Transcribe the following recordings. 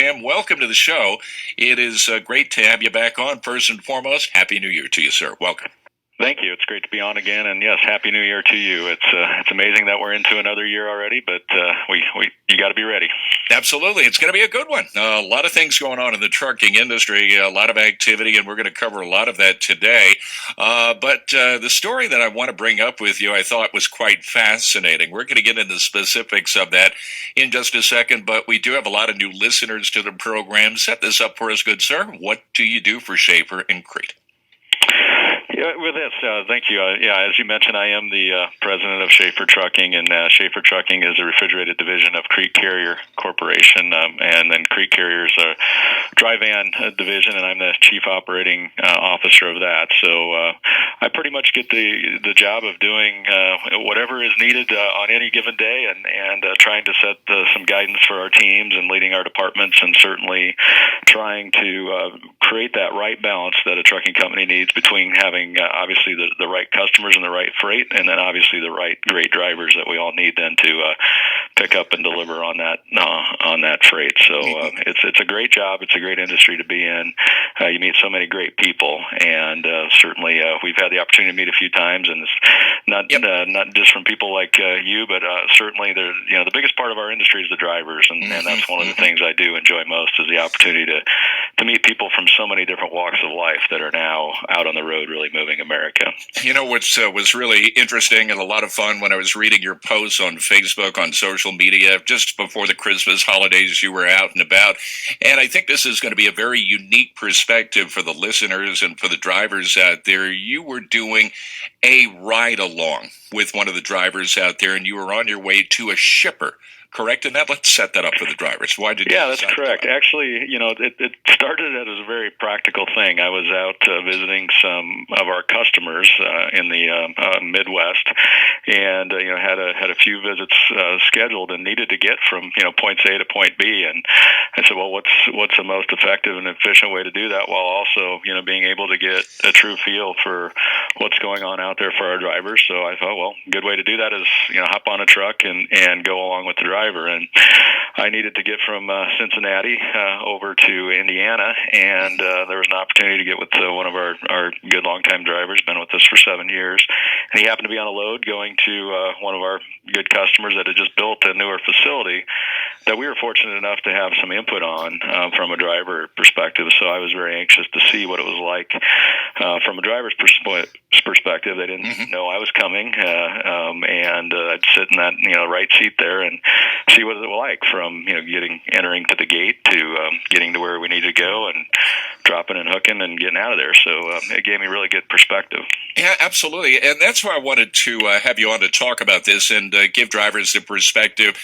Tim, welcome to the show. It is great to have you back on. First and foremost, Happy New Year to you, sir. Welcome. Thank you. It's great to be on again, and yes, Happy New Year to you. It's amazing that we're into another year already, but you got to be ready. Absolutely, it's going to be a good one. A lot of things going on in the trucking industry, a lot of activity, and we're going to cover a lot of that today. But the story that I want to bring up with you, I thought was quite fascinating. We're going to get into the specifics of that in just a second, but we do have a lot of new listeners to the program. Set this up for us, good sir. What do you do for Shaffer and Crete? Yeah, with this, thank you. As you mentioned, I am the president of Shaffer Trucking, and Shaffer Trucking is a refrigerated division of Crete Carrier Corporation, and then Crete Carrier is a dry van division, and I'm the chief operating officer of that. So I pretty much get the job of doing whatever is needed on any given day, and trying to set some guidance for our teams and leading our departments, and certainly trying to create that right balance that a trucking company needs between having obviously the right customers and the right freight, and then obviously the right great drivers that we all need then to pick up and deliver on that freight. So it's a great job. It's a great industry to be in. You meet so many great people, and certainly we've had the opportunity to meet a few times, and it's not just from people like you, but certainly the biggest part of our industry is the drivers, and that's one of the things I do enjoy most is the opportunity to meet people from so many different walks of life that are now out on the road really moving America. You know what was really interesting and a lot of fun when I was reading your posts on Facebook, on social media, just before the Christmas holidays, you were out and about. And I think this is going to be a very unique perspective for the listeners and for the drivers out there. You were doing a ride-along with one of the drivers out there, and you were on your way to a shipper. Correct in that? Let's set that up for the drivers. Why did you? Yeah, that's correct. Actually, it started as a very practical thing. I was out visiting some of our customers in the Midwest, and had a few visits scheduled and needed to get from points A to point B. And I said, well, what's the most effective and efficient way to do that while also being able to get a true feel for what's going on out there for our drivers? So I thought, well, a good way to do that is hop on a truck and go along with the driver. And I needed to get from Cincinnati over to Indiana, and there was an opportunity to get with one of our good longtime drivers, been with us for 7 years, and he happened to be on a load going to one of our good customers that had just built a newer facility that we were fortunate enough to have some input on from a driver perspective. So I was very anxious to see what it was like from a driver's perspective. They didn't know I was coming, and I'd sit in that right seat there and see what it was like from entering to the gate to getting to where we need to go and dropping and hooking and getting out of there. So it gave me really good perspective. Yeah, absolutely. And that's why I wanted to have you on to talk about this and give drivers the perspective,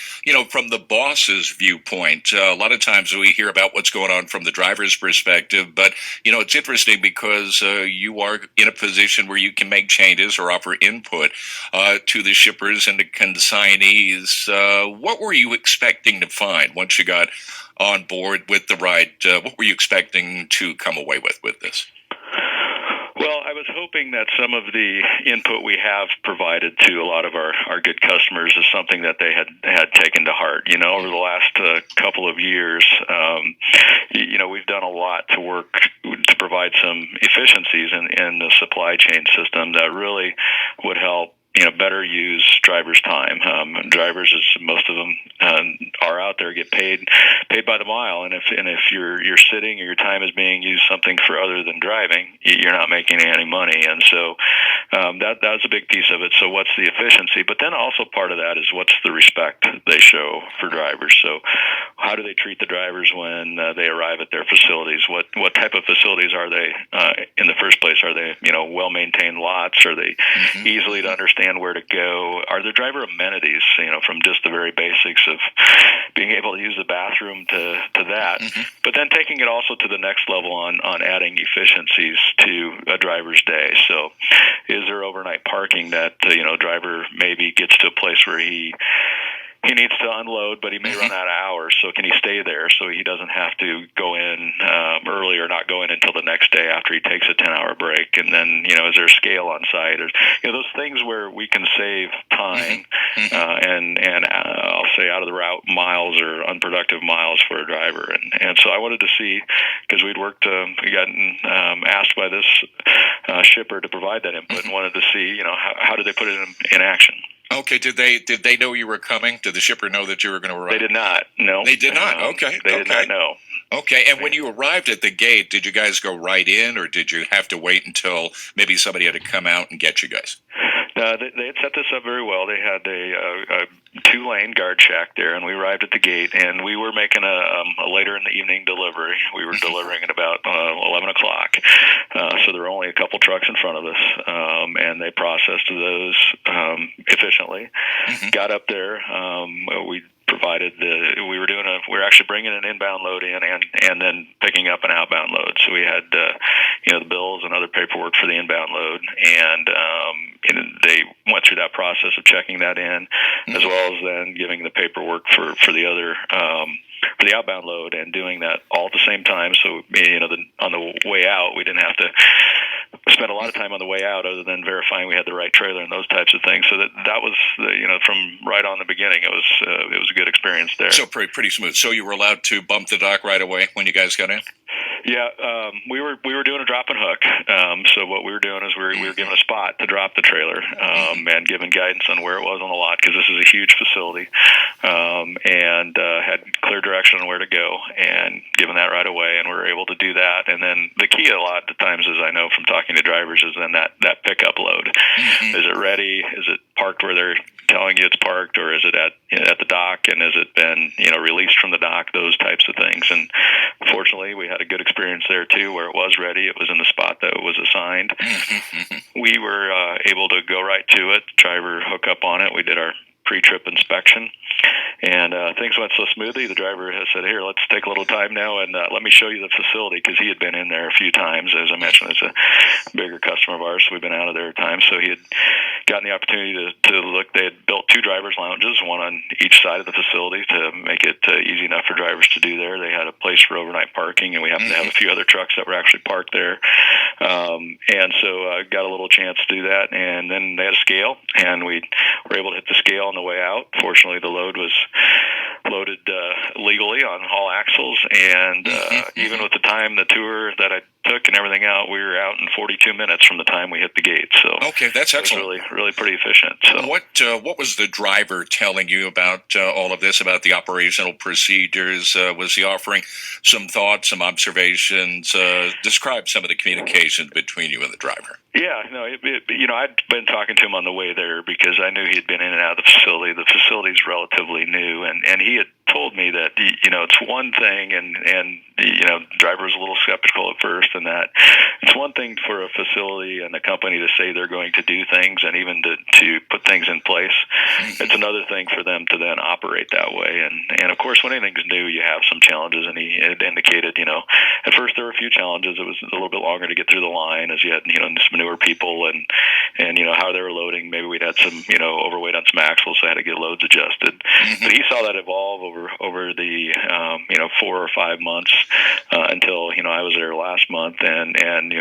from the boss's viewpoint. A lot of times we hear about what's going on from the driver's perspective, but, it's interesting because you are in a position where you can make changes or offer input to the shippers and the consignees. What were you expecting to find once you got on board with the ride? What were you expecting to come away with this? Well, I was hoping that some of the input we have provided to a lot of our good customers is something that they had taken to heart. Over the last couple of years, we've done a lot to work to provide some efficiencies in the supply chain system that really would help better use drivers' time. Drivers, as most of them are out there, get paid by the mile, and if you're sitting or your time is being used something for other than driving, you're not making any money. And so that's a big piece of it. So what's the efficiency? But then also part of that is what's the respect they show for drivers. So how do they treat the drivers when they arrive at their facilities? What type of facilities are they in the first place? Are they well-maintained lots? Are they easily to understand where to go? Are there driver amenities, from just the very basics of being able to use the bathroom to that, but then taking it also to the next level on adding efficiencies to a driver's day. So is there overnight parking that, driver maybe gets to a place where he he needs to unload, but he may run out of hours. So can he stay there so he doesn't have to go in early or not go in until the next day after he takes a 10-hour break? And then, is there a scale on site? Or those things where we can save time and I'll say out of the route miles or unproductive miles for a driver. And so I wanted to see, because we gotten asked by this shipper to provide that input and wanted to see, how did they put it in action? Okay. Did they know you were coming? Did the shipper know that you were going to arrive? They did not. No, they did not. Okay. They did not know. Okay. And when you arrived at the gate, did you guys go right in, or did you have to wait until maybe somebody had to come out and get you guys? They had set this up very well. They had a 2-lane guard shack there, and we arrived at the gate, and we were making a later in the evening delivery. We were delivering at about 11 o'clock, so there were only a couple trucks in front of us, and they processed those efficiently. Got up there. We provided we were actually bringing an inbound load in and then picking up an outbound load. So we had the bills and other paperwork for the inbound load, and they went through that process of checking that in, as well as then giving the paperwork for the other for the outbound load, and doing that all at the same time. So on the way out, we didn't have to spend a lot of time on the way out other than verifying we had the right trailer and those types of things. So that was from right on the beginning, it was a good experience there. So pretty smooth. So you were allowed to bump the dock right away when you guys got in? Yeah, we were doing a drop and hook. So what we were doing is we were given a spot to drop the trailer, and given guidance on where it was on the lot, because this is a huge facility, and had clear direction on where to go, and given that right away, and we were able to do that. And then the key a lot of times, as I know from talking to drivers, is then that pickup load. Is it ready? Is it parked where they're telling you it's parked, or is it at the dock, and has it been released from the dock? Those types of things. And fortunately, we had a good experience there too, where it was ready. It was in the spot that it was assigned. We were able to go right to it. The driver hook up on it. We did our pre-trip inspection, and things went so smoothly. The driver has said, "Here, let's take a little time now, and let me show you the facility," because he had been in there a few times. As I mentioned, it's a bigger customer of ours, so we've been out of there at times. So he had gotten the opportunity to look. They had built 2 drivers' lounges, one on each side of the facility, to make it easy enough for drivers to do there. They had a place for overnight parking, and we happened to have a few other trucks that were actually parked there. And so I got a little chance to do that, and then they had a scale, and we were able to hit the scale on the way out. Fortunately, the load was loaded legally on all axles, and even with the tour that I took and everything out, we were out in 42 minutes from the time we hit the gate. So okay, that's excellent. It was really pretty efficient. So what was the driver telling you about all of this, about the operational procedures? Was he offering some thoughts, some observations? Describe some of the communication between you and the driver. Yeah, no, I'd been talking to him on the way there because I knew he'd been in and out of the facility. The facility's relatively new, and he had told me that it's one thing, and the driver was a little skeptical at first, and that it's one thing for a facility and a company to say they're going to do things and even to put things in place. It's another thing for them to then operate that way. And of course, when anything's new, you have some challenges, and he had indicated, at first there were a few challenges. It was a little bit longer to get through the line, as you had, some newer people, and how they were loading. Maybe we'd had some, overweight on some axles, so I had to get loads adjusted. But he saw that evolve over the 4 or 5 months until I was there last month, and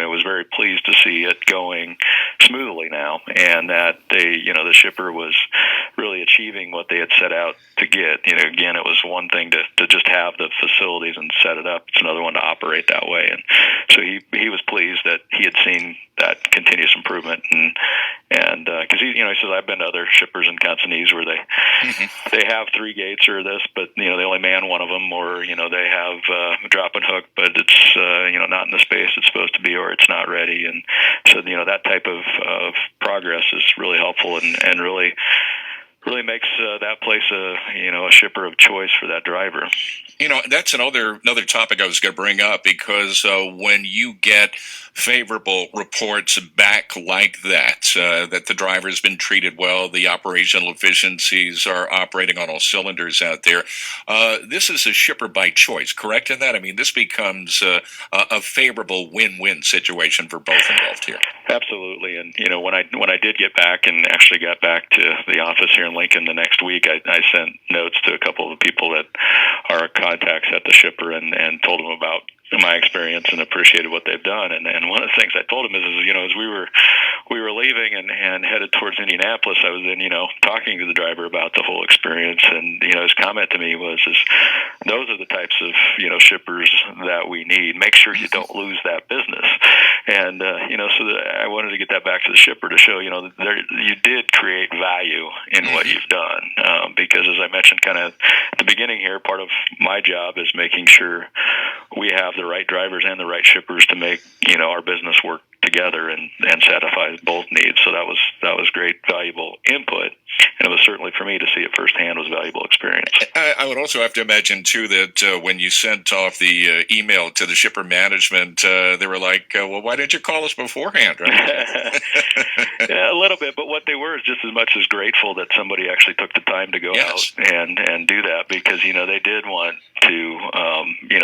was very pleased to see it going smoothly now, and that the shipper was really achieving what they had set out to get. Again, it was one thing to just have the facilities and set it up. It's another one to operate that way, and so he was pleased that he had seen that continuous improvement, and because he says, I've been to other shippers in Cantonese where they have 3 gates or this, but they only man one of them, or they have a drop and hook, but it's not in the space it's supposed to be, or it's not ready. And so that type of progress is really helpful, and really makes that place a shipper of choice for that driver. That's another topic I was going to bring up because when you get favorable reports back like that, that the driver's been treated well, the operational efficiencies are operating on all cylinders out there. This is a shipper by choice, correct in that? I mean, this becomes a favorable win-win situation for both involved here. Absolutely, and when I did get back and actually got back to the office here in Lincoln the next week, I sent notes to a couple of the people that are contacts at the shipper and told them about my experience and appreciated what they've done. And one of the things I told them is as we were leaving and headed towards Indianapolis, I was then talking to the driver about the whole experience, and his comment to me was those are the types of shippers that we need. Make sure you don't lose that business. And so I wanted to get that back to the shipper to show you did create value in what you've done, because as I mentioned kind of at the beginning here, part of my job is making sure we have the right drivers and the right shippers to make our business work together and satisfy both needs. So that was great, valuable input, and it was certainly for me to see it firsthand was valuable experience. I would also have to imagine too that when you sent off the email to the shipper management, they were like, "Well, why didn't you call us beforehand?" Right? Yeah, a little bit, but what they were is just as much as grateful that somebody actually took the time to go out and do that, because they did want to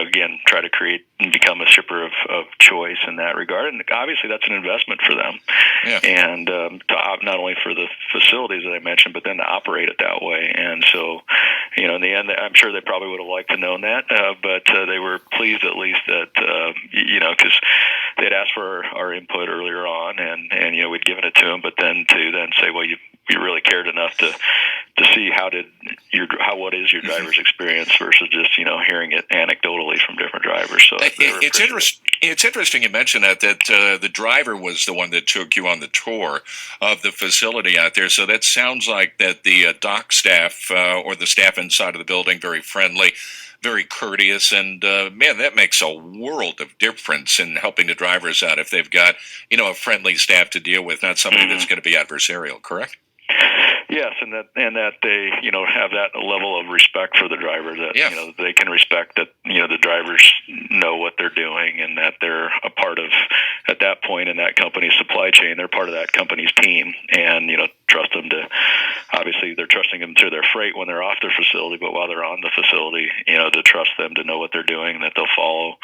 again try to create and become a shipper of choice in that regard, and obviously that's an investment for them, and not only for the facilities that I mentioned, but then to operate it that way. And so in the end, I'm sure they probably would have liked to known that, but they were pleased at least that because they'd asked for our input earlier on, and we'd given it to them, but then to say, well, you really cared enough to see what is your driver's experience versus just hearing it anecdotally from different drivers. So it's interesting you mentioned that the driver was the one that took you on the tour of the facility out there. So that sounds like that the dock staff or the staff inside of the building very friendly, very courteous, and man, that makes a world of difference in helping the drivers out if they've got a friendly staff to deal with, not somebody that's going to be adversarial. Correct? Yes, and that they have that level of respect for the driver, that they can respect that the drivers know what they're doing and that they're a part of, at that point in that company's supply chain, they're part of that company's team, and trust them to, obviously they're trusting them through their freight when they're off their facility, but while they're on the facility, to trust them to know what they're doing, that they'll follow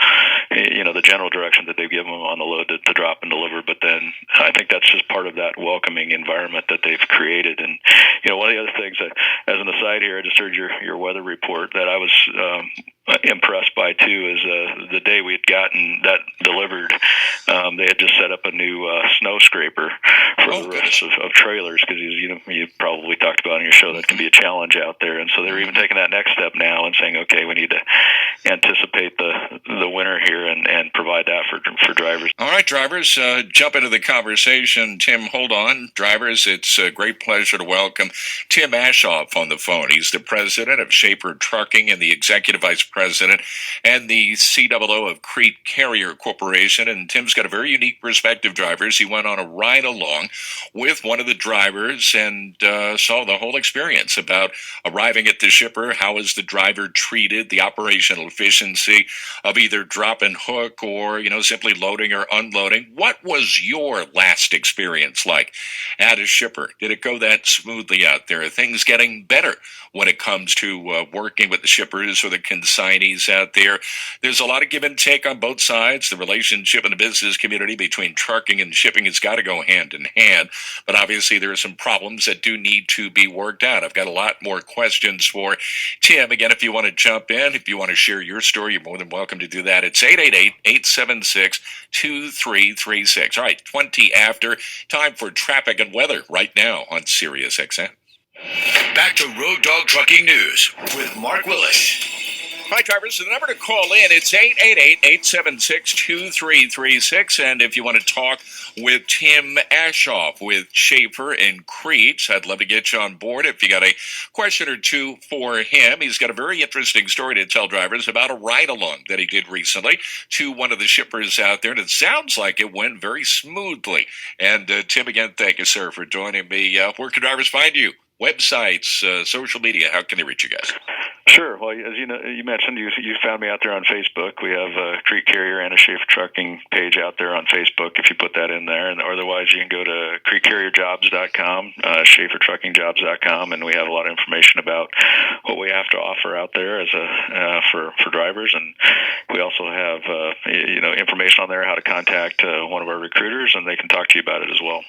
the general direction that they've given them on the load to drop and deliver. But then I think that's just part of that welcoming environment that they've created. And one of the other things that, as an aside here, I just heard your weather report that I was impressed by too is the day we had gotten that delivered, they had just set up a new snow scraper for the roofs of trailers, because you probably talked about on your show that can be a challenge out there, and so they're even taking that next step now and saying, okay, we need to anticipate the winter here and provide that for drivers. All right, drivers, jump into the conversation. Tim, hold on. Drivers, it's a great pleasure to welcome Tim Ashoff on the phone. He's the president of Shaffer Trucking and the executive vice president and the COO of Crete Carrier Corporation. And Tim's got a very unique perspective, drivers. He went on a ride along with one of the drivers and saw the whole experience about arriving at the shipper. How is the driver treated? The operational efficiency of either drop and hook or, simply loading or unloading. What was your last experience like at a shipper? Did it go that smoothly out there? Are things getting better when it comes to working with the shippers or the consignees out there? There's a lot of give and take on both sides. The relationship in the business community between trucking and shipping has got to go hand in hand. But obviously there are some problems that do need to be worked out. I've got a lot more questions for Tim. Again, if you want to jump in, if you want to share your story, you're more than welcome to do that. It's 888-876-2336. All right, 20 after. Time for traffic and weather right now on SiriusXM. Back to Road Dog Trucking News with Mark Willis. Hi, drivers. The number to call in, it's 888-876-2336. And if you want to talk with Tim Ashoff with Shaffer and Crete, I'd love to get you on board if you got a question or two for him. He's got a very interesting story to tell drivers about a ride-along that he did recently to one of the shippers out there, and it sounds like it went very smoothly. And Tim, again, thank you, sir, for joining me. Where can drivers find you? Websites, social media, how can they reach you guys? Sure. Well, as you mentioned, you found me out there on Facebook. We have a Creek Carrier and a Shaffer Trucking page out there on Facebook. If you put that in there, and otherwise you can go to creekcarrierjobs.com, ShafferTruckingJobs.com, and we have a lot of information about what we have to offer out there as for drivers. And we also have information on there how to contact one of our recruiters, and they can talk to you about it as well.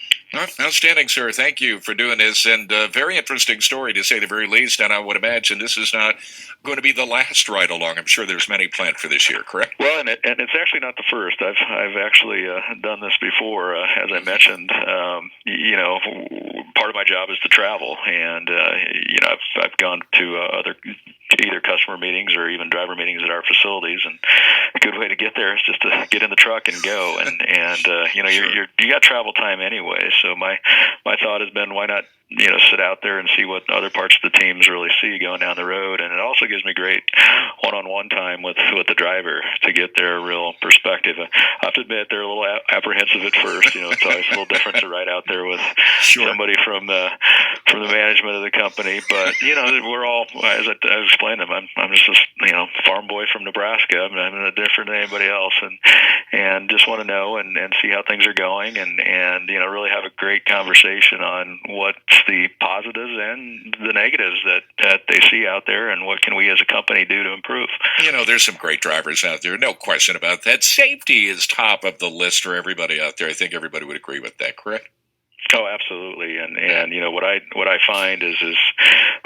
Outstanding, sir. Thank you for doing this, and a very interesting story to say the very least. And I would imagine this is not going to be the last ride along. I'm sure there's many planned for this year, correct? Well, and it's actually not the first. I've actually done this before. As I mentioned, part of my job is to travel, and I've gone to other either customer meetings or even driver meetings at our facilities, and a good way to get there is just to get in the truck and go. And you got travel time anyway. So my thought has been, why not sit out there and see what other parts of the teams really see going down the road. And it also gives me great one-on-one time with the driver to get their real perspective. I have to admit, they're a little apprehensive at first. It's always a little different to ride out there with somebody from the management of the company. But we're all, as I explained to them, I'm just a farm boy from Nebraska. I'm no different than anybody else, and just want to know and see how things are going, and really have a great conversation on what's the positives and the negatives that they see out there, and what can we as a company do to improve. There's some great drivers out there, no question about that. Safety is top of the list for everybody out there. I think everybody would agree with that, correct? Oh, absolutely, and what I find is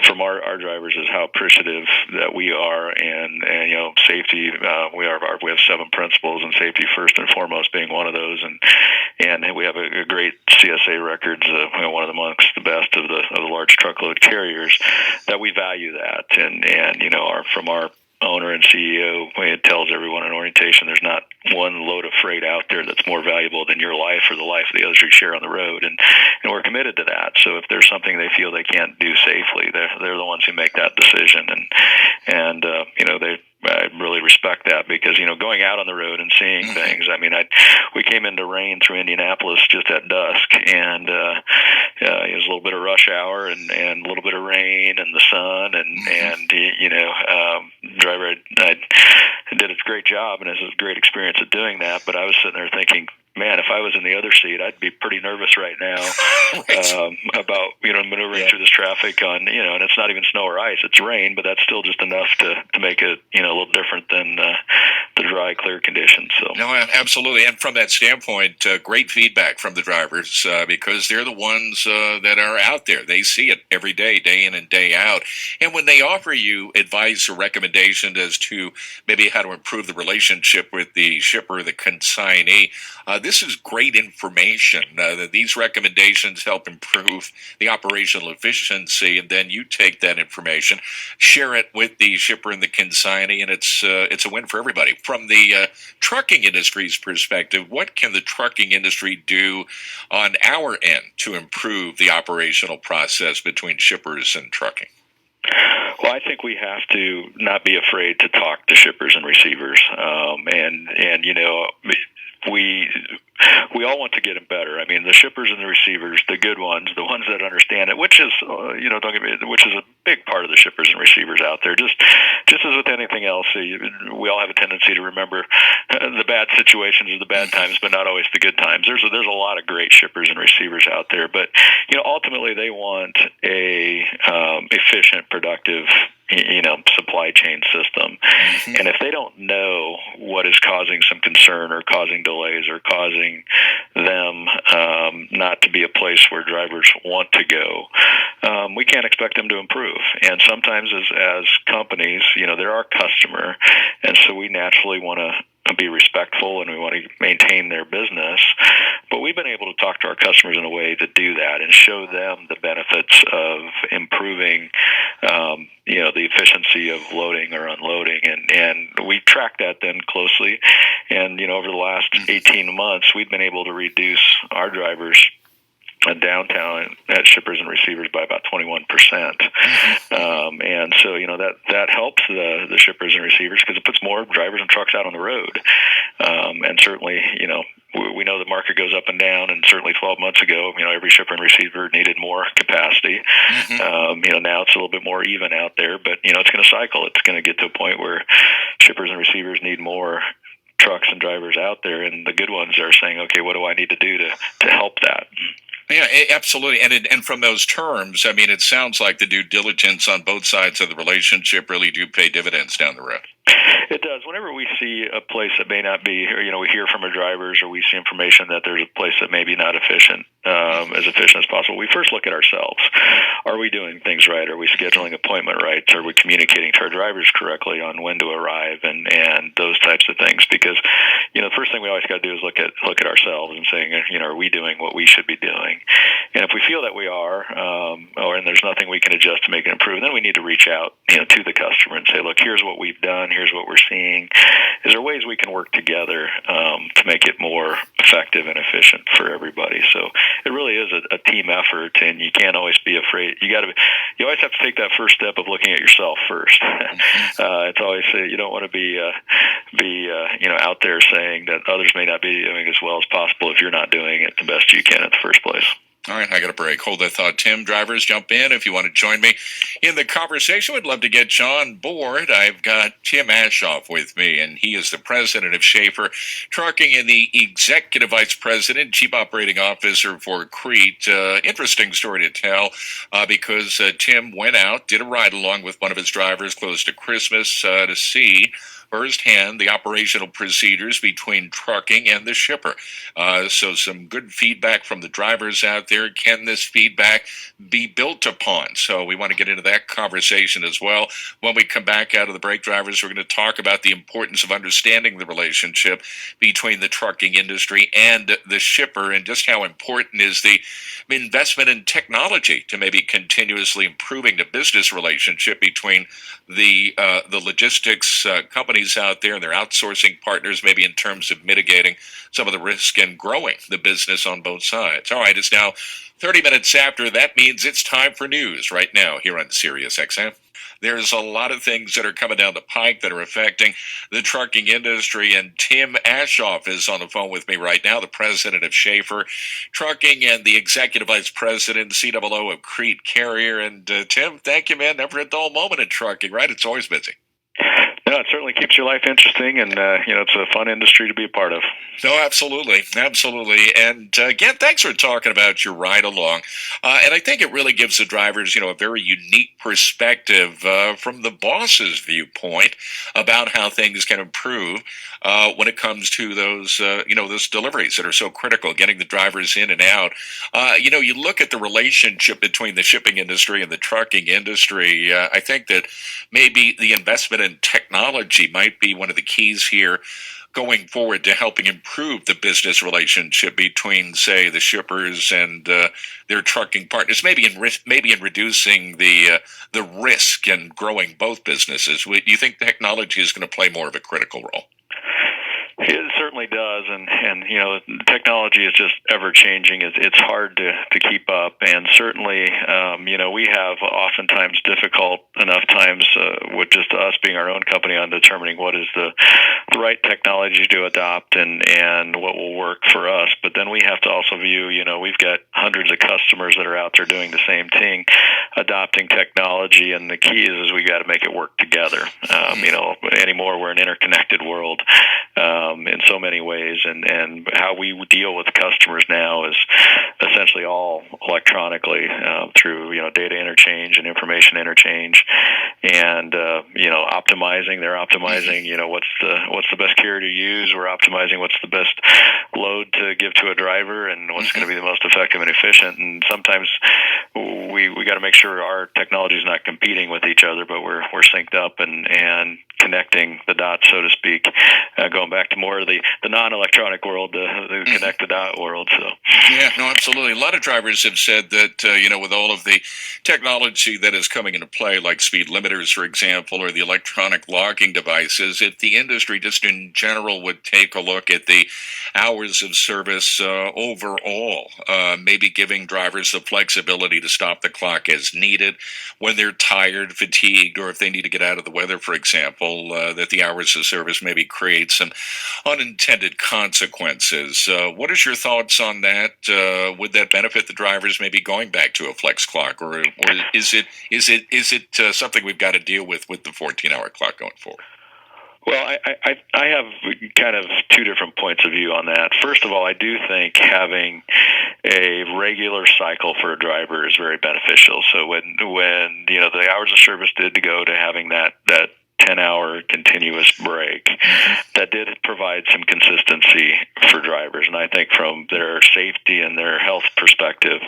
from our drivers is how appreciative that we are, and safety. We have 7 principles, and safety first and foremost being one of those, and we have a great CSA records. One of amongst the best of the large truckload carriers. That we value that, and from our owner and CEO, it tells everyone in orientation there's not one load of freight out there that's more valuable than your life or the life of the others you share on the road, and we're committed to that. So if there's something they feel they can't do safely, they're the ones who make that decision, and I really respect that, because going out on the road and seeing things. I mean, we came into rain through Indianapolis just at dusk, and it was a little bit of rush hour and a little bit of rain and the sun, and driver I did a great job, and it was a great experience at doing that. But I was sitting there thinking, man, if I was in the other seat, I'd be pretty nervous right now about maneuvering through this traffic on and it's not even snow or ice; it's rain, but that's still just enough to make it a little different than the dry, clear conditions. So no, absolutely, and from that standpoint, great feedback from the drivers because they're the ones that are out there. They see it every day, day in and day out, and when they offer you advice or recommendations as to maybe how to improve the relationship with the shipper, the consignee. This is great information. These recommendations help improve the operational efficiency, and then you take that information, share it with the shipper and the consignee, and it's a win for everybody. From the trucking industry's perspective, what can the trucking industry do on our end to improve the operational process between shippers and trucking? Well, I think we have to not be afraid to talk to shippers and receivers, we all want to get them better. I mean, the shippers and the receivers, the good ones, the ones that understand it, which is which is a big part of the shippers and receivers out there. Just as with anything else, we all have a tendency to remember the bad situations or the bad times, but not always the good times. There's a lot of great shippers and receivers out there, but ultimately they want a efficient, productive supply chain system. Mm-hmm. And if they don't know what is causing some concern or causing delays or causing them not to be a place where drivers want to go, we can't expect them to improve. And sometimes as companies, they're our customer, and so we naturally want to be respectful and we want to maintain their business, but we've been able to talk to our customers in a way to do that and show them the benefits of improving the efficiency of loading or unloading, and we track that then closely, and over the last 18 months we've been able to reduce our drivers downtown at shippers and receivers by about 21%. And so, that helps the shippers and receivers because it puts more drivers and trucks out on the road. And certainly, we know the market goes up and down, and certainly 12 months ago, every shipper and receiver needed more capacity. Now it's a little bit more even out there, but it's going to cycle. It's going to get to a point where shippers and receivers need more trucks and drivers out there, and the good ones are saying, okay, what do I need to do to help that? Yeah, absolutely. And from those terms, I mean, it sounds like the due diligence on both sides of the relationship really do pay dividends down the road. It does. Whenever we see a place that may not be, we hear from our drivers, or we see information that there's a place that may be not efficient, as efficient as possible, we first look at ourselves. Are we doing things right? Are we scheduling appointment right? Are we communicating to our drivers correctly on when to arrive and those types of things? Because, the first thing we always got to do is look at ourselves and saying, are we doing what we should be doing? And if we feel that we are, and there's nothing we can adjust to make it improve, then we need to reach out, to the customer and say, look, here's what we've done. Here's what we're seeing. Is there ways we can work together to make it more effective and efficient for everybody? So it really is a team effort, and you can't always be afraid. You always have to take that first step of looking at yourself first. It's always you don't want to be out there saying that others may not be doing as well as possible if you're not doing it the best you can in the first place. All right, I got a break. Hold that thought, Tim. Drivers, jump in if you want to join me in the conversation. I'd love to get you on board. I've got Tim Ashoff with me, and he is the president of Shaffer Trucking and the executive vice president, chief operating officer for Crete. Interesting story to tell because Tim went out, did a ride along with one of his drivers close to Christmas to see firsthand the operational procedures between trucking and the shipper. So some good feedback from the drivers out there. Can this feedback be built upon? So we want to get into that conversation as well. When we come back out of the break, drivers, we're going to talk about the importance of understanding the relationship between the trucking industry and the shipper, and just how important is the investment in technology to maybe continuously improving the business relationship between the logistics companies out there and their outsourcing partners, maybe in terms of mitigating some of the risk and growing the business on both sides. All right, it's now 30 minutes after. That means it's time for news right now here on SiriusXM. There's a lot of things that are coming down the pike that are affecting the trucking industry, and Tim Ashoff is on the phone with me right now, the president of Shaffer Trucking and the executive vice president, COO of Crete Carrier. And Tim, thank you, man. Never a dull moment in trucking, right? It's always busy. No, it certainly keeps your life interesting, and it's a fun industry to be a part of. No, absolutely. And again, thanks for talking about your ride along. And I think it really gives the drivers, a very unique perspective from the boss's viewpoint about how things can improve when it comes to those, those deliveries that are so critical, getting the drivers in and out. You look at the relationship between the shipping industry and the trucking industry. I think that maybe the investment in technology might be one of the keys here going forward to helping improve the business relationship between, say, the shippers and their trucking partners, maybe in reducing the risk and growing both businesses. Do you think technology is going to play more of a critical role? It certainly does, and technology is just ever changing. It's hard to keep up, and certainly we have oftentimes difficult enough times with just us being our own company on determining what is the right technology to adopt and what will work for us. But then we have to also view, we've got hundreds of customers that are out there doing the same thing, adopting technology, and the key is we got to make it work together. Anymore we're an interconnected world. In so many ways, and how we deal with customers now is essentially all electronically through data interchange and information interchange, and optimizing. They're optimizing what's the best carrier to use. We're optimizing what's the best load to give to a driver and what's going to be the most effective and efficient. And sometimes we got to make sure our technology is not competing with each other, but we're synced up and connecting the dots, so to speak. Going back to more of the non-electronic world, the connect the dot world. So yeah, no, absolutely. A lot of drivers have said that with all of the technology that is coming into play, like speed limiters, for example, or the electronic logging devices, if the industry just in general would take a look at the hours of service overall, maybe giving drivers the flexibility to stop the clock as needed when they're tired, fatigued, or if they need to get out of the weather, for example, that the hours of service maybe creates and unintended consequences. What is your thoughts on that? Would that benefit the drivers maybe going back to a flex clock, or is it something we've got to deal with the 14-hour clock going forward? Well, I have kind of two different points of view on that. First of all, I do think having a regular cycle for a driver is very beneficial. So when the hours of service did go to having that 10-hour continuous break, that did provide some consistency for drivers. And I think from their safety and their health perspective,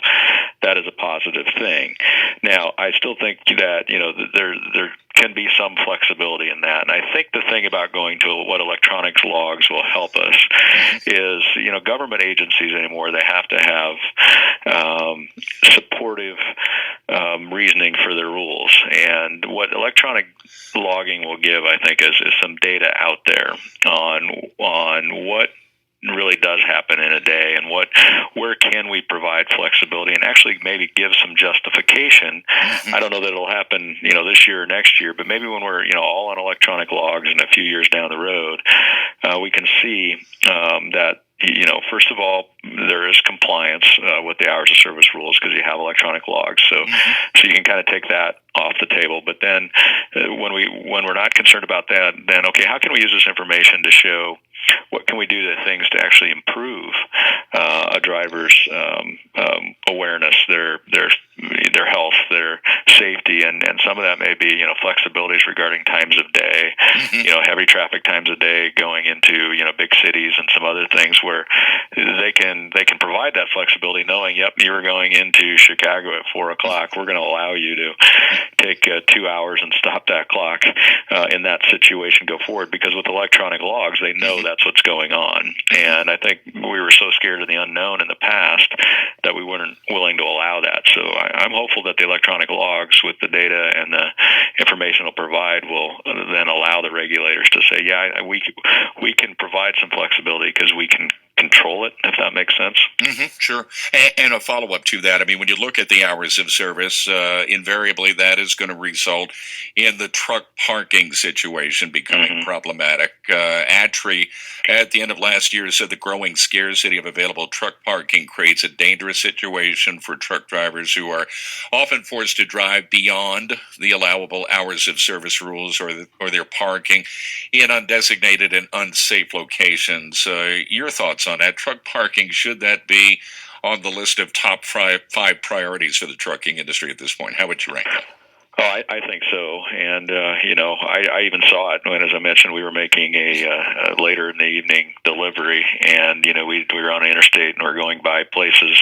that is a positive thing. Now, I still think that, there can be some flexibility in that. And I think the thing about going to what electronics logs will help us is, government agencies anymore, they have to have supportive reasoning for their rules. And what electronic logging will give, I think, is some data out there on what really does happen in a day and where can we provide flexibility and actually maybe give some justification. I don't know that it'll happen, this year or next year, but maybe when we're, all on electronic logs and a few years down the road, we can see that, first of all, there is compliance with the hours of service rules because you have electronic logs. So you can kind of take that off the table. But then when we're not concerned about that, then, okay, how can we use this information to show what can we do to things to actually improve a driver's awareness, their health, their safety, and some of that may be flexibilities regarding times of day, heavy traffic times of day going into big cities and some other things where they can provide that flexibility, knowing you're going into Chicago at 4:00. We're going to allow you to take 2 hours and stop that clock in that situation, go forward, because with electronic logs they know that's what's going on. And I think we were so scared of the unknown in the past that we weren't willing to allow that. So I'm hopeful that the electronic logs with the data and the information it'll provide will then allow the regulators to say, we can provide some flexibility because we can control it, if that makes sense. Sure. And a follow-up to that, I mean, when you look at the hours of service, invariably that is going to result in the truck parking situation becoming problematic. ATRI, at the end of last year, said the growing scarcity of available truck parking creates a dangerous situation for truck drivers who are often forced to drive beyond the allowable hours of service rules or their parking in undesignated and unsafe locations. Your thoughts on that? Truck parking, should that be on the list of top five priorities for the trucking industry at this point? How would you rank that? Oh, I think so, and I even saw it when, as I mentioned, we were making a later in the evening delivery, and we were on an interstate and we're going by places,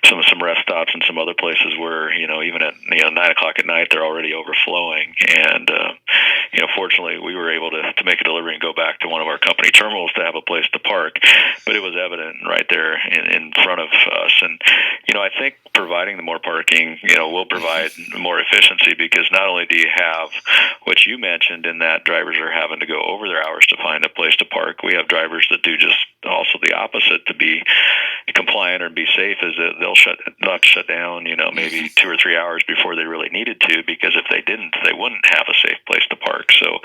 some rest stops and some other places where even at 9:00 at night they're already overflowing, and fortunately we were able to make a delivery and go back to one of our company terminals to have a place to park, but it was evident right there in front of us, and I think providing the more parking will provide more efficiency. Because not only do you have what you mentioned in that drivers are having to go over their hours to find a place to park, we have drivers that do just also the opposite to be compliant or be safe, is that they'll shut down, maybe 2 or 3 hours before they really needed to, because if they didn't, they wouldn't have a safe place to park. So,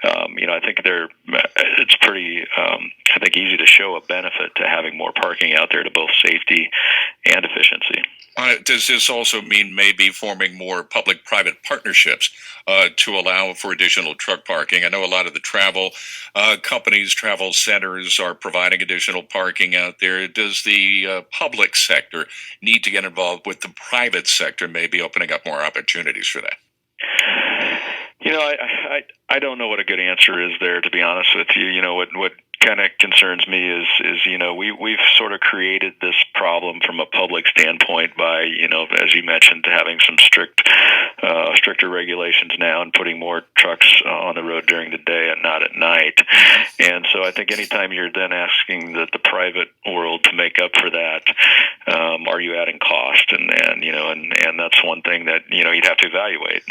I think it's pretty, I think easy to show a benefit to having more parking out there to both safety and efficiency. Does this also mean maybe forming more public-private partnerships to allow for additional truck parking? I know a lot of the travel companies, travel centers are providing additional parking out there. Does the public sector need to get involved with the private sector, maybe opening up more opportunities for that? I don't know what a good answer is there, to be honest with you. What kind of concerns me is we've sort of created this problem from a public standpoint by, as you mentioned, having some stricter regulations now and putting more trucks on the road during the day and not at night. And so I think anytime you're then asking the private world to make up for that, are you adding cost? And that's one thing that, you'd have to evaluate.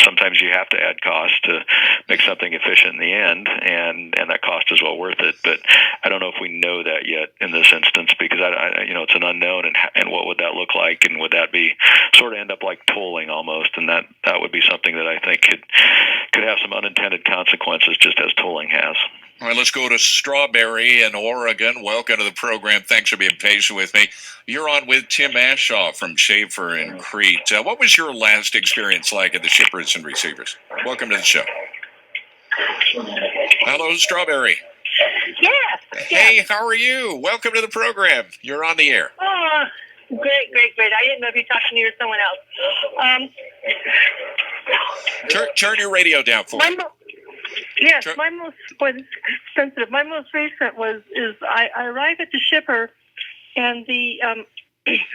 Sometimes you have to add cost to make something efficient in the end, and that cost is well worth it. But I don't know if we know that yet in this instance, because it's an unknown, and what would that look like, and would that be sort of end up like tolling almost, and that would be something that I think could have some unintended consequences, just as tolling has. All right, let's go to Strawberry in Oregon. Welcome to the program. Thanks for being patient with me. You're on with Tim Ashaw from Shaffer in Crete. What was your last experience like at the shippers and receivers? Welcome to the show. Hello, Strawberry. Yes. Hey, how are you? Welcome to the program. You're on the air. Oh, great. I didn't know if you were talking to me or someone else. Turn your radio down for me. My most sensitive. My most recent is I arrived at the shipper, and the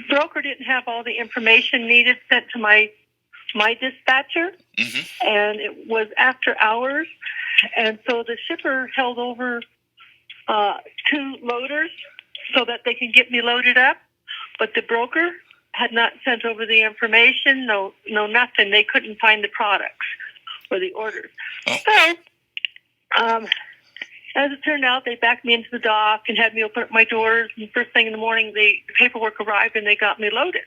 broker didn't have all the information needed sent to my dispatcher, and it was after hours, and so the shipper held over 2 loaders so that they can get me loaded up, but the broker had not sent over the information. No, nothing. They couldn't find the products or the orders. Oh. So, as it turned out, they backed me into the dock and had me open up my doors. And first thing in the morning, the paperwork arrived and they got me loaded.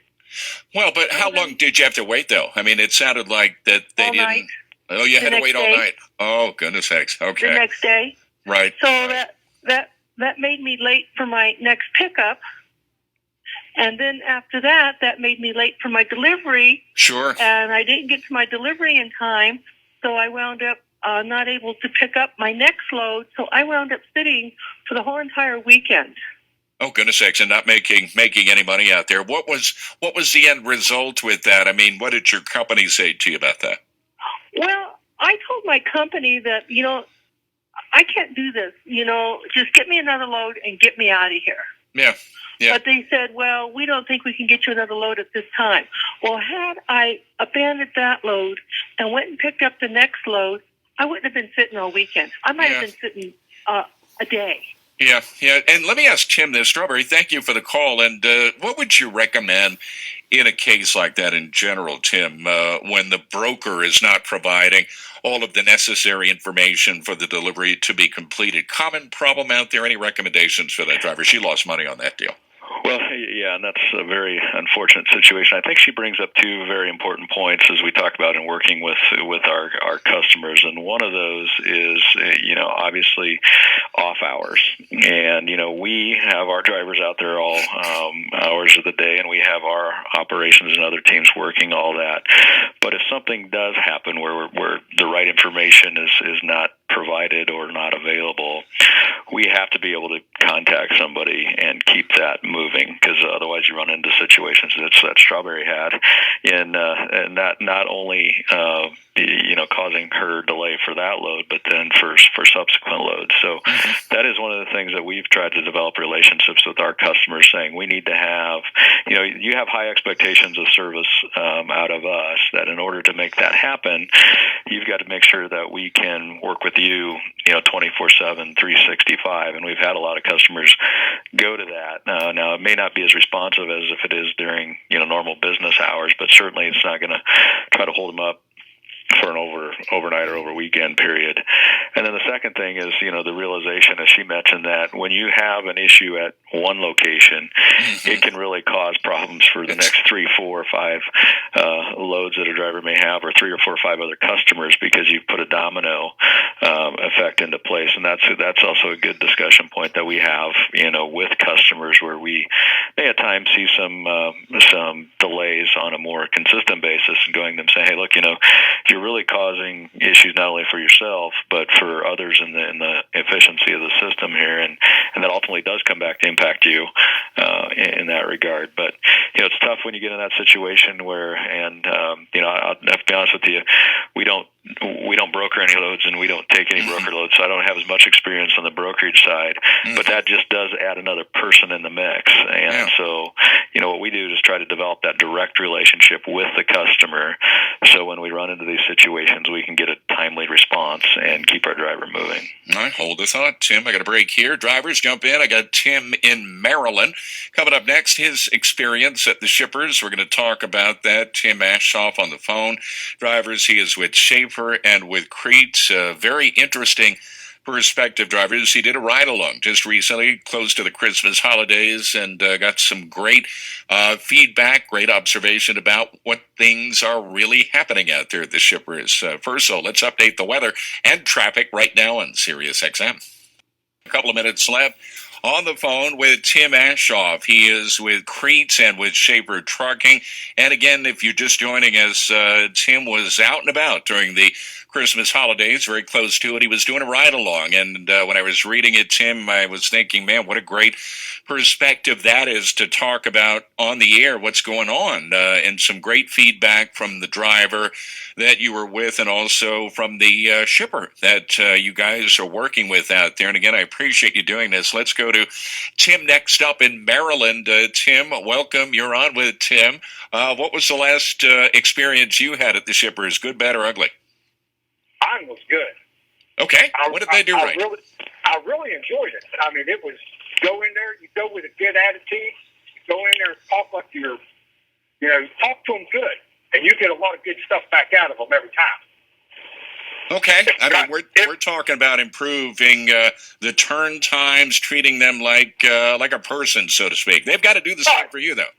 Well, but how long did you have to wait, though? I mean, it sounded like that they all didn't. Night. Oh, you had to wait all day. night. Oh, goodness sakes. Okay. The next day. Right. So that made me late for my next pickup. And then after that made me late for my delivery. Sure. And I didn't get to my delivery in time, so I wound up not able to pick up my next load. So I wound up sitting for the whole entire weekend. Oh, goodness sakes, and not making any money out there. What was the end result with that? I mean, what did your company say to you about that? Well, I told my company that, I can't do this. Just get me another load and get me out of here. Yeah. But they said, well, we don't think we can get you another load at this time. Well, had I abandoned that load and went and picked up the next load, I wouldn't have been sitting all weekend. I might have been sitting a day. Yeah. And let me ask Tim this, Strawberry, thank you for the call. And what would you recommend in a case like that in general, Tim, when the broker is not providing all of the necessary information for the delivery to be completed? Common problem out there? Any recommendations for that driver? She lost money on that deal. Well, yeah, and that's a very unfortunate situation. I think she brings up 2 very important points as we talk about in working with our customers, and one of those is obviously off hours, and we have our drivers out there all hours of the day, and we have our operations and other teams working all that. But if something does happen where the right information is not provided or not available, we have to be able to contact somebody and keep that moving, because otherwise you run into situations that Strawberry had, and that not only causing her delay for that load, but then for subsequent loads. So that is one of the things that we've tried to develop relationships with our customers, saying we need to have, you have high expectations of service out of us, that in order to make that happen, you've got to make sure that we can work with you, 24/7, 365, and we've had a lot of customers go to that. Now, it may not be as responsive as if it is during normal business hours, but certainly it's not going to try to hold them up for an overnight or over weekend period. And then the second thing is, the realization, as she mentioned, that when you have an issue at one location, it can really cause problems for the next 3, 4, or 5 loads that a driver may have, or 3 or 4 or 5 other customers, because you've put a domino effect into place. And that's also a good discussion point that we have, with customers, where we may at times see some delays on a more consistent basis, and going to them saying, hey, look, you're really causing issues not only for yourself but for others in the efficiency of the system here, and that ultimately does come back to impact you in that regard. But it's tough when you get in that situation where, and I'll have to be honest with you, we don't broker any loads, and we don't take any broker loads, so I don't have as much experience on the brokerage side, but that just does add another person in the mix. And so what we do is try to develop that direct relationship with the customer, so when we run into these situations, we can get a timely response and keep our driver moving. All right, hold the thought, Tim. I got a break here. Drivers, jump in. I got Tim in Maryland. Coming up next, his experience at the shippers. We're going to talk about that. Tim Ashoff on the phone. Drivers, he is with Shaffer and with Crete. Very interesting perspective, drivers. He did a ride-along just recently, close to the Christmas holidays, and got some great feedback, great observation about what things are really happening out there at the shippers. First, so let's update the weather and traffic right now on SiriusXM. A couple of minutes left. On the phone with Tim Ashoff. He is with Crete and with Shaffer Trucking. And again, if you're just joining us, Tim was out and about during the Christmas holidays, very close to it. He was doing a ride-along. And when I was reading it, Tim, I was thinking, man, what a great perspective that is to talk about on the air what's going on, and some great feedback from the driver that you were with and also from the shipper that you guys are working with out there. And again, I appreciate you doing this. Let's go to Tim next up in Maryland. Tim, welcome. You're on with Tim. What was the last experience you had at the shippers, good, bad, or ugly? Mine was good. Okay. What did they do right? I really enjoyed it. I mean, it was go in there, you go with a good attitude, you go in there and talk like talk to them good, and you get a lot of good stuff back out of them every time. Okay. I mean, we're talking about improving the turn times, treating them like a person, so to speak. They've got to do the same for you, though.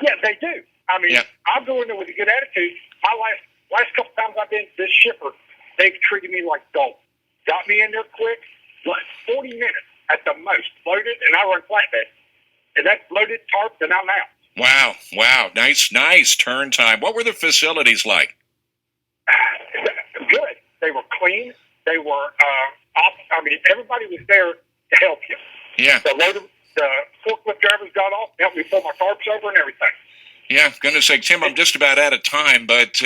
Yeah, they do. I mean, I'll go in there with a good attitude. My last couple times I've been to this shipper, they've treated me like gold. Got me in there quick, 40 minutes at the most, loaded, and I run flatbed. And that's loaded, tarped, and I'm out. Wow. Nice turn time. What were the facilities like? Good. They were clean. They were, everybody was there to help you. Yeah. The forklift drivers got off, helped me pull my tarps over and everything. Yeah, I'm going to say, Tim, I'm just about out of time, but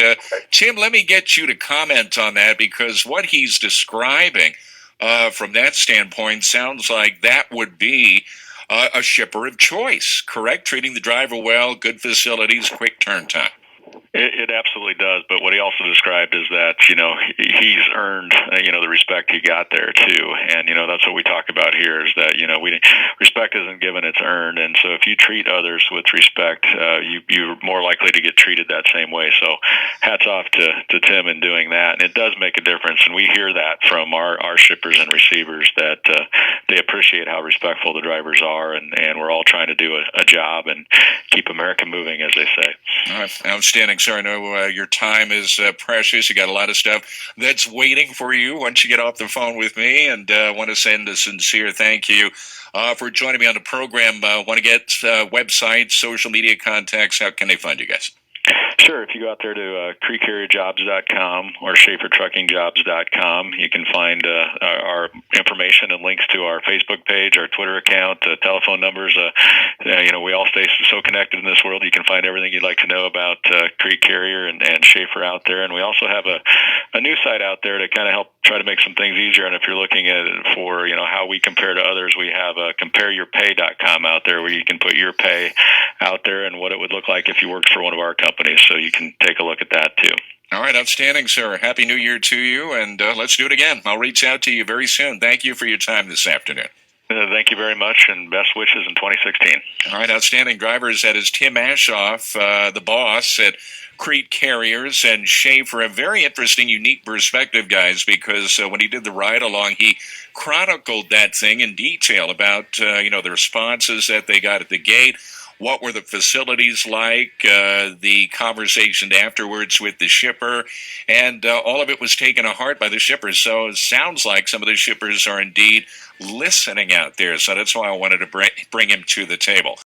Tim, let me get you to comment on that, because what he's describing from that standpoint sounds like that would be a shipper of choice, correct? Treating the driver well, good facilities, quick turn time. It absolutely does, but what he also described is that, he's earned, the respect he got there, too. And, that's what we talk about here is that, respect isn't given, it's earned. And so if you treat others with respect, you're more likely to get treated that same way. So hats off to Tim in doing that. And it does make a difference. And we hear that from our shippers and receivers that they appreciate how respectful the drivers are. And we're all trying to do a job and keep America moving, as they say. All right. Outstanding, sir. I know your time is precious. You got a lot of stuff that's waiting for you once you get off the phone with me, and I want to send a sincere thank you for joining me on the program. Want to get websites, social media contacts? How can they find you guys? Sure. If you go out there to creekcarrierjobs.com or ShafferTruckingJobs.com, you can find our information and links to our Facebook page, our Twitter account, telephone numbers. We all stay so connected in this world. You can find everything you'd like to know about Creek Carrier and Shaffer out there. And we also have a new site out there to kind of help try to make some things easier. And if you're looking at it for, how we compare to others, we have compareyourpay.com out there where you can put your pay out there and what it would look like if you worked for one of our companies. So you can take a look at that too. All right, outstanding, sir. Happy New Year to you, and let's do it again. I'll reach out to you very soon. Thank you for your time this afternoon. Thank you very much, and best wishes in 2016. All right, outstanding drivers. That is Tim Ashoff, the boss at Crete Carriers and Shaffer. A very interesting, unique perspective, guys, because when he did the ride-along, he chronicled that thing in detail about, the responses that they got at the gate. What were the facilities like, the conversation afterwards with the shipper, and all of it was taken to heart by the shippers. So it sounds like some of the shippers are indeed listening out there. So that's why I wanted to bring him to the table.